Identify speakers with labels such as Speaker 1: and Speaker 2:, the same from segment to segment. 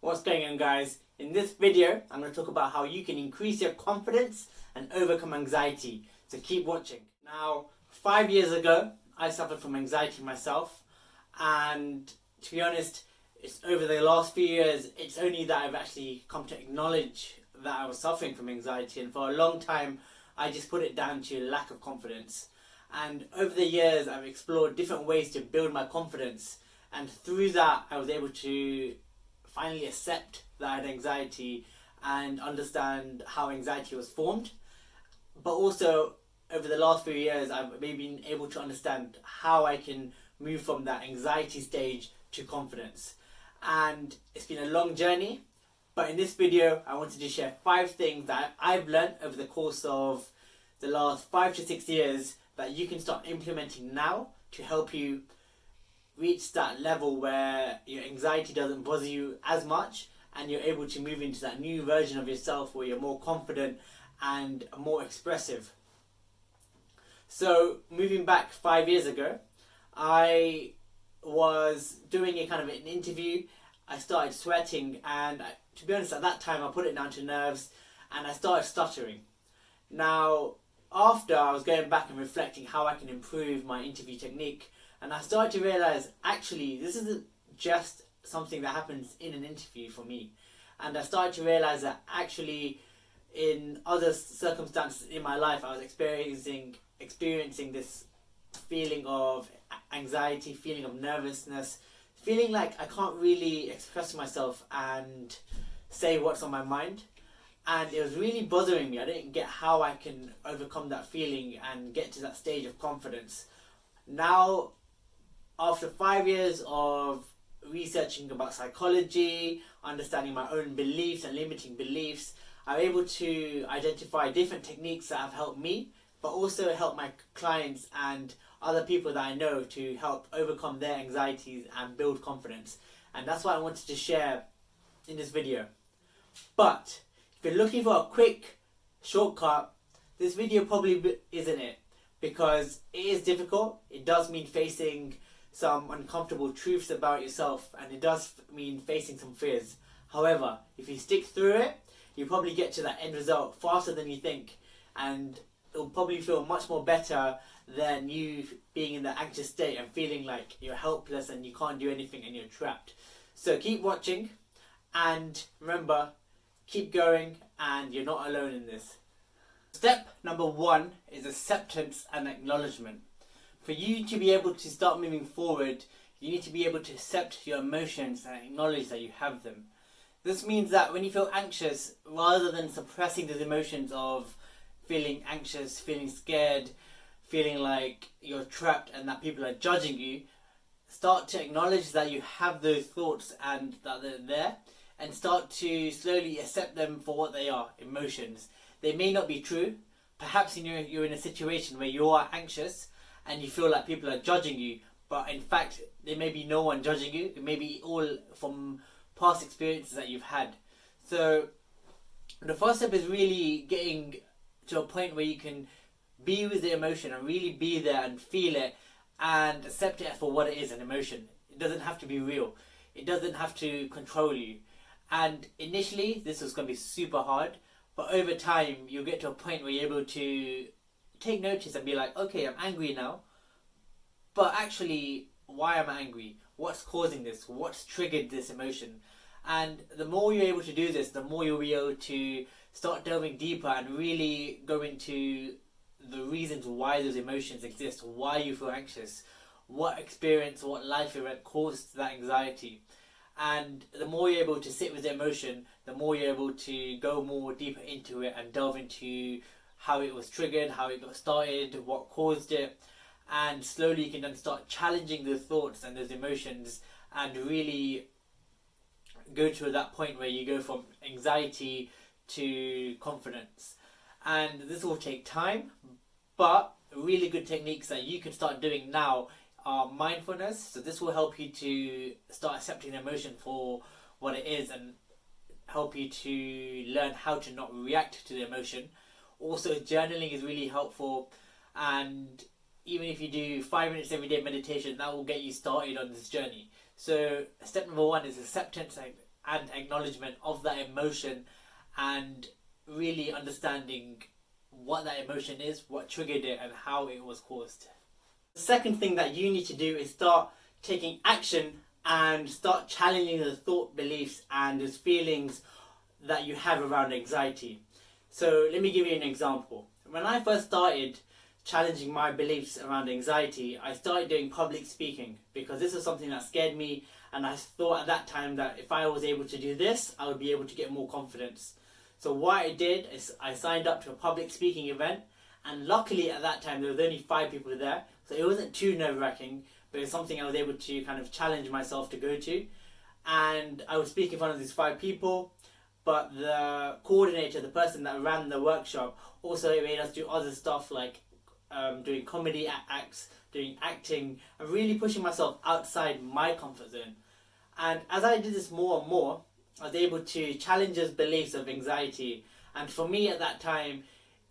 Speaker 1: What's going on, guys? In this video I'm going to talk about how you can increase your confidence and overcome anxiety, so keep watching. Now, 5 years ago I suffered from anxiety myself, and to be honest, it's over the last few years it's only that I've actually come to acknowledge that I was suffering from anxiety, and for a long time I just put it down to lack of confidence. And over the years I've explored different ways to build my confidence, and through that I was able to finally accept that I had anxiety and understand how anxiety was formed. But also over the last few years I've maybe been able to understand how I can move from that anxiety stage to confidence. And it's been a long journey, but in this video I wanted to share 5 things that I've learned over the course of the last 5 to 6 years that you can start implementing now to help you reach that level where your anxiety doesn't bother you as much and you're able to move into that new version of yourself where you're more confident and more expressive. So moving back 5 years ago, I was doing a kind of an interview. I started sweating, and to be honest, at that time I put it down to nerves and I started stuttering. Now, after I was going back and reflecting how I can improve my interview technique, and I started to realise actually this isn't just something that happens in an interview for me. And I started to realise that actually in other circumstances in my life I was experiencing this feeling of anxiety, feeling of nervousness, feeling like I can't really express myself and say what's on my mind. And it was really bothering me. I didn't get how I can overcome that feeling and get to that stage of confidence. Now, after 5 years of researching about psychology, understanding my own beliefs and limiting beliefs, I'm able to identify different techniques that have helped me, but also help my clients and other people that I know to help overcome their anxieties and build confidence. And that's what I wanted to share in this video. But if you're looking for a quick shortcut, this video probably isn't it, because it is difficult. It does mean facing some uncomfortable truths about yourself, and it does mean facing some fears. However, if you stick through it, you'll probably get to that end result faster than you think, and it'll probably feel much more better than you being in the anxious state and feeling like you're helpless and you can't do anything and you're trapped. So keep watching, and remember, keep going, and you're not alone in this. Step number 1 is acceptance and acknowledgement. For you to be able to start moving forward, you need to be able to accept your emotions and acknowledge that you have them. This means that when you feel anxious, rather than suppressing those emotions of feeling anxious, feeling scared, feeling like you're trapped and that people are judging you, start to acknowledge that you have those thoughts and that they're there, and start to slowly accept them for what they are, emotions. They may not be true. Perhaps you're in a situation where you are anxious and you feel like people are judging you, but in fact there may be no one judging you. It may be all from past experiences that you've had. So the first step is really getting to a point where you can be with the emotion and really be there and feel it and accept it for what it is, an emotion. It doesn't have to be real. It doesn't have to control you. And initially this is going to be super hard, but over time you'll get to a point where you're able to take notice and be like, okay, I'm angry now, but actually why am I angry? What's causing this? What's triggered this emotion? And the more you're able to do this, the more you'll be able to start delving deeper and really go into the reasons why those emotions exist, why you feel anxious, what experience, what life event caused that anxiety. And the more you're able to sit with the emotion, the more you're able to go more deeper into it and delve into how it was triggered, how it got started, what caused it. And slowly you can then start challenging those thoughts and those emotions and really go to that point where you go from anxiety to confidence. And this will take time, but really good techniques that you can start doing now are mindfulness. So this will help you to start accepting the emotion for what it is and help you to learn how to not react to the emotion. Also, journaling is really helpful, and even if you do 5 minutes every day meditation, that will get you started on this journey. So step number 1 is acceptance and acknowledgement of that emotion, and really understanding what that emotion is, what triggered it, and how it was caused. The second thing that you need to do is start taking action and start challenging the thought, beliefs, and those feelings that you have around anxiety. So let me give you an example. When I first started challenging my beliefs around anxiety, I started doing public speaking because this was something that scared me, and I thought at that time that if I was able to do this, I would be able to get more confidence. So what I did is I signed up to a public speaking event, and luckily at that time there was only 5 people there, so it wasn't too nerve-wracking, but it's something I was able to kind of challenge myself to go to. And I would speak in front of these 5 people, but the coordinator, the person that ran the workshop, also made us do other stuff like doing comedy acts, doing acting, and really pushing myself outside my comfort zone. And as I did this more and more, I was able to challenge those beliefs of anxiety. And for me at that time,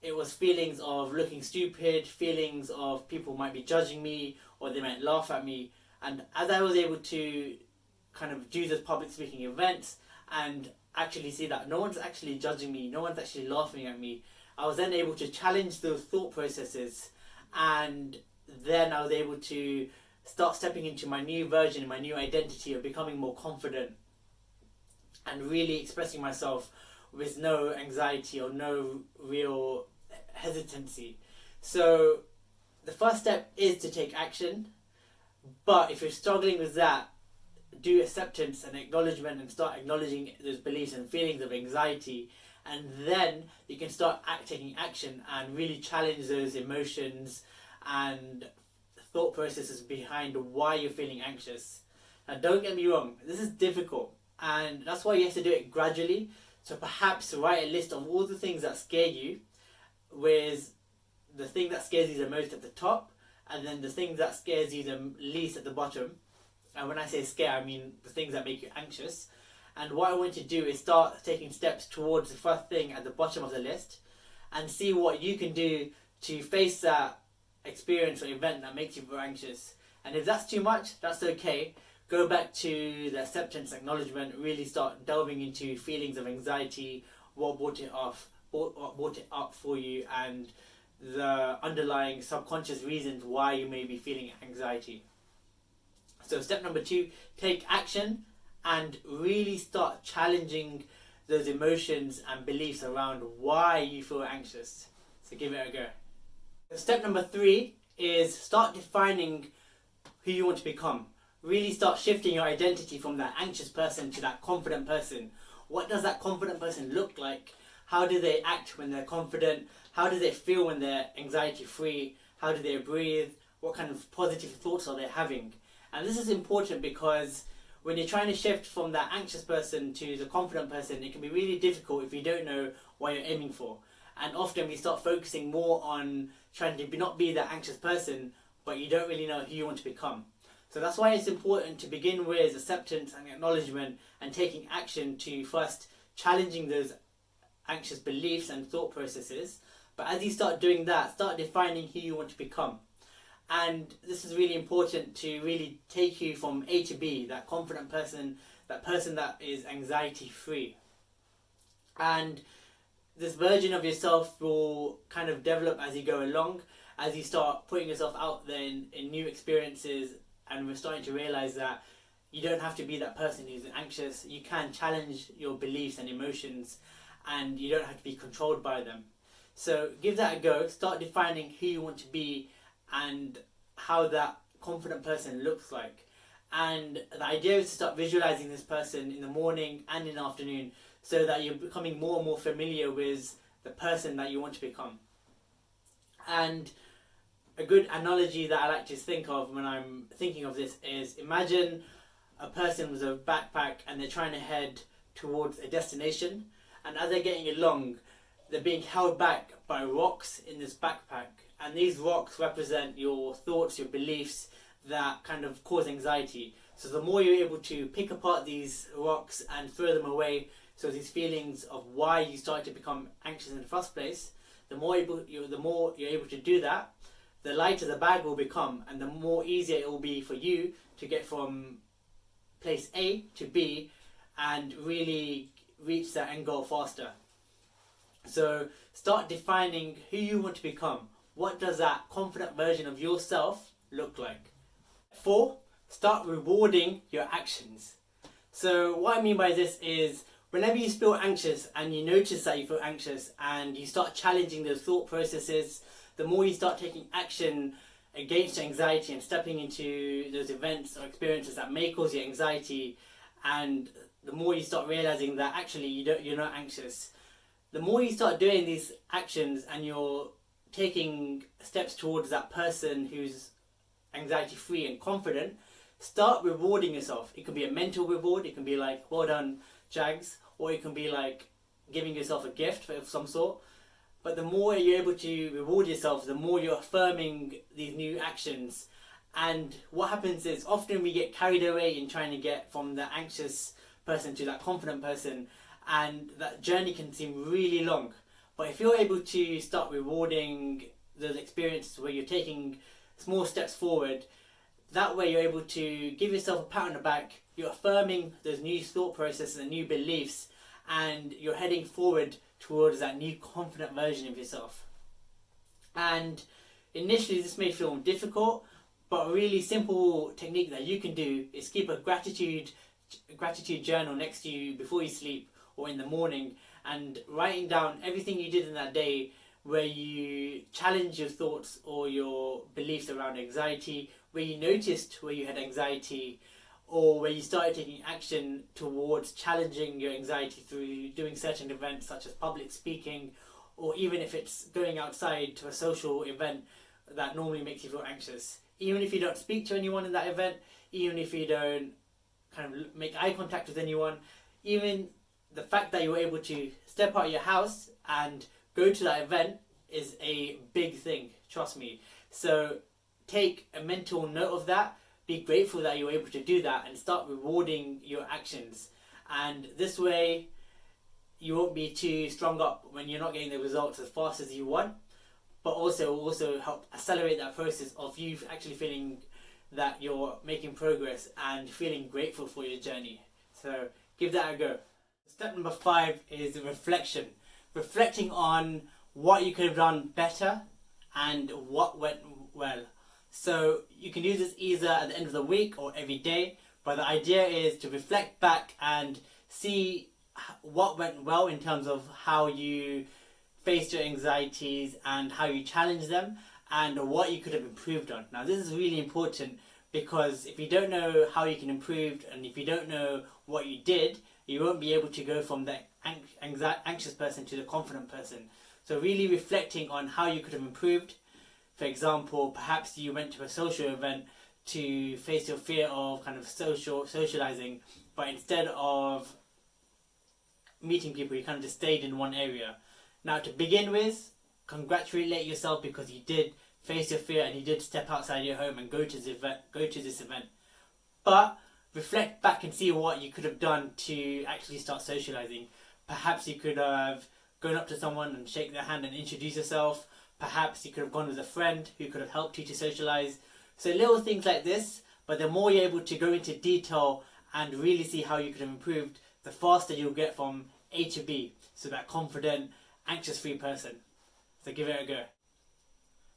Speaker 1: it was feelings of looking stupid, feelings of people might be judging me or they might laugh at me. And as I was able to kind of do those public speaking events and actually see that no one's actually judging me, no one's actually laughing at me, I was then able to challenge those thought processes, and then I was able to start stepping into my new version, my new identity of becoming more confident and really expressing myself with no anxiety or no real hesitancy. So the first step is to take action, but if you're struggling with that, do acceptance and acknowledgement and start acknowledging those beliefs and feelings of anxiety, and then you can start taking action and really challenge those emotions and thought processes behind why you're feeling anxious. Now don't get me wrong, this is difficult, and that's why you have to do it gradually. So perhaps write a list of all the things that scare you, with the thing that scares you the most at the top, and then the thing that scares you the least at the bottom. And when I say scare, I mean the things that make you anxious. And what I want you to do is start taking steps towards the first thing at the bottom of the list, and see what you can do to face that experience or event that makes you very anxious. And if that's too much, that's okay. Go back to the acceptance, acknowledgement, really start delving into feelings of anxiety, what brought it up for you, and the underlying subconscious reasons why you may be feeling anxiety. So step number 2, take action and really start challenging those emotions and beliefs around why you feel anxious. So give it a go. Step number 3 is start defining who you want to become. Really start shifting your identity from that anxious person to that confident person. What does that confident person look like? How do they act when they're confident? How do they feel when they're anxiety free? How do they breathe? What kind of positive thoughts are they having? And this is important because when you're trying to shift from that anxious person to the confident person, it can be really difficult if you don't know what you're aiming for. And often we start focusing more on trying to not be that anxious person, but you don't really know who you want to become. So that's why it's important to begin with acceptance and acknowledgement and taking action to first challenging those anxious beliefs and thought processes. But as you start doing that, start defining who you want to become. And this is really important to really take you from A to B, that confident person, that person that is anxiety free. And this version of yourself will kind of develop as you go along, as you start putting yourself out there in new experiences, and we're starting to realize that you don't have to be that person who's anxious. You can challenge your beliefs and emotions, and you don't have to be controlled by them. So give that a go, start defining who you want to be and how that confident person looks like. And the idea is to start visualizing this person in the morning and in the afternoon, so that you're becoming more and more familiar with the person that you want to become. And a good analogy that I like to think of when I'm thinking of this is, imagine a person with a backpack and they're trying to head towards a destination, and as they're getting along, they're being held back by rocks in this backpack, and these rocks represent your thoughts, your beliefs that kind of cause anxiety. So the more you're able to pick apart these rocks and throw them away, so these feelings of why you started to become anxious in the first place, the more you're able to do that, the lighter the bag will become, and the more easier it will be for you to get from place A to B and really reach that end goal faster. So start defining who you want to become. What does that confident version of yourself look like? 4, start rewarding your actions. So what I mean by this is, whenever you feel anxious and you notice that you feel anxious and you start challenging those thought processes, the more you start taking action against your anxiety and stepping into those events or experiences that may cause you anxiety, and the more you start realizing that actually you're not anxious, the more you start doing these actions and you're taking steps towards that person who's anxiety free and confident, start rewarding yourself. It can be a mental reward, it can be like, well done Jags, or it can be like giving yourself a gift of some sort. But the more you're able to reward yourself, the more you're affirming these new actions. And what happens is, often we get carried away in trying to get from the anxious person to that confident person, and that journey can seem really long. But if you're able to start rewarding those experiences where you're taking small steps forward, that way you're able to give yourself a pat on the back, you're affirming those new thought processes and new beliefs, and you're heading forward towards that new confident version of yourself. And initially this may feel difficult, but a really simple technique that you can do is keep a gratitude journal next to you before you sleep or in the morning, and writing down everything you did in that day where you challenge your thoughts or your beliefs around anxiety, where you noticed where you had anxiety, or where you started taking action towards challenging your anxiety through doing certain events such as public speaking, or even if it's going outside to a social event that normally makes you feel anxious. Even if you don't speak to anyone in that event, even if you don't kind of make eye contact with anyone, even the fact that you were able to step out of your house and go to that event is a big thing, trust me. So take a mental note of that, be grateful that you were able to do that, and start rewarding your actions. And this way you won't be too strung up when you're not getting the results as fast as you want, but also help accelerate that process of you actually feeling that you're making progress and feeling grateful for your journey. So give that a go. Step number 5 is reflection. Reflecting on what you could have done better and what went well. So you can do this either at the end of the week or every day, but the idea is to reflect back and see what went well in terms of how you faced your anxieties and how you challenged them, and what you could have improved on. Now this is really important, because if you don't know how you can improve and if you don't know what you did, you won't be able to go from the anxious person to the confident person. So really reflecting on how you could have improved. For example, perhaps you went to a social event to face your fear of kind of socializing, but instead of meeting people, you kind of just stayed in one area. Now, to begin with, congratulate yourself because you did face your fear and you did step outside your home and go to this event. But reflect back and see what you could have done to actually start socializing. Perhaps you could have gone up to someone and shake their hand and introduce yourself. Perhaps you could have gone with a friend who could have helped you to socialize. So little things like this, but the more you're able to go into detail and really see how you could have improved, the faster you'll get from A to B. So that confident, anxious-free person. So give it a go.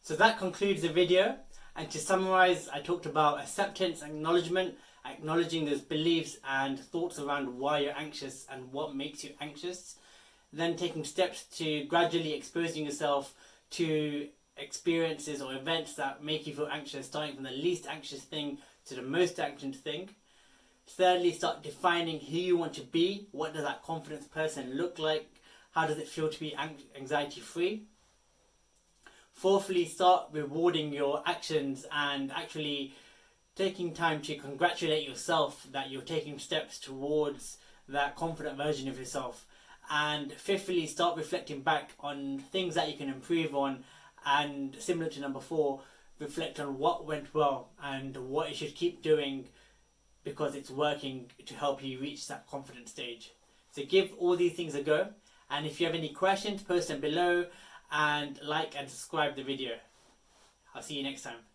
Speaker 1: So that concludes the video. And to summarize, I talked about acceptance, acknowledgement, acknowledging those beliefs and thoughts around why you're anxious and what makes you anxious. Then taking steps to gradually exposing yourself to experiences or events that make you feel anxious, starting from the least anxious thing to the most anxious thing. Thirdly, start defining who you want to be. What does that confident person look like? How does it feel to be anxiety free? Fourthly, start rewarding your actions and actually taking time to congratulate yourself that you're taking steps towards that confident version of yourself. And fifthly, start reflecting back on things that you can improve on, and similar to number 4, reflect on what went well and what you should keep doing because it's working to help you reach that confident stage. So give all these things a go, and if you have any questions, post them below and like and subscribe the video. I'll see you next time.